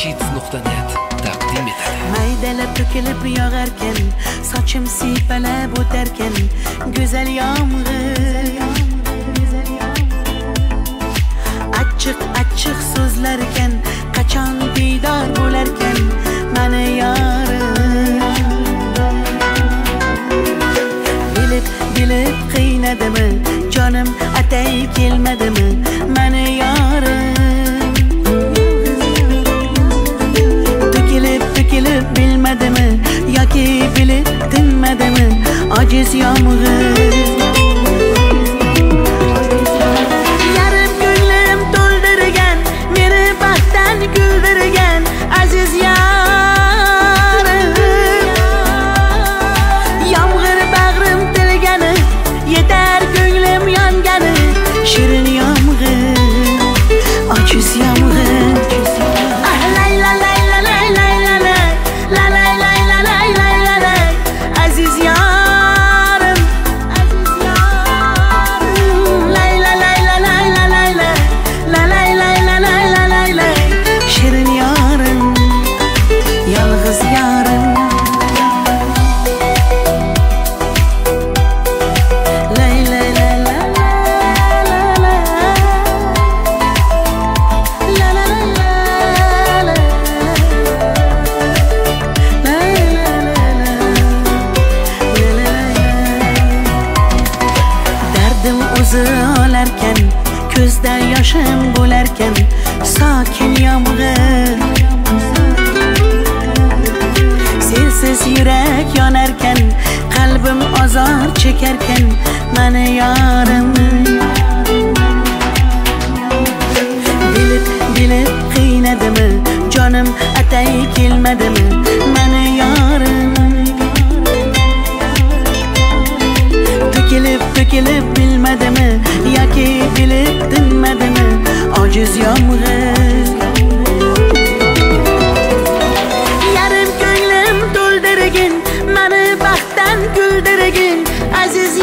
Kids.net taqdim etadi. Maydalab to'kilib yog'arkan, sochim siypalab o'tarkan, go'zal yomg'ir. Achchiq so'zlarkan, qachon diydor bo'larkan, mani yorim. Bilib qiynadimi, jonim atay kelmadimi, mani yorim. To'kilib bilmadimi, yoki bilib tinmadimi, ojiz yomg'ir. Yarim ko'nglim to'ldirgan, meni baxtdan kuldirgan aziz yarim. Yomg'ir bag'rim tilgani, yetar ko'nglim yongani, shirin yomg'ir, ojiz yomg'ir. Olarkan, ko'zda yoshim bo'larkan, sokin yomg'ir. Sensiz yurak yonarkan, qalbim azor chekarkan, mani yorim. Bilib qiynadimi, jonim atay kelmadimi, mani yorim. To'kilib bilmadimi, yoki bilib tinmadimi, ojiz yomg'ir. Yarim ko'nglim to'ldirgin, mani baxtdan kuldirgin, aziz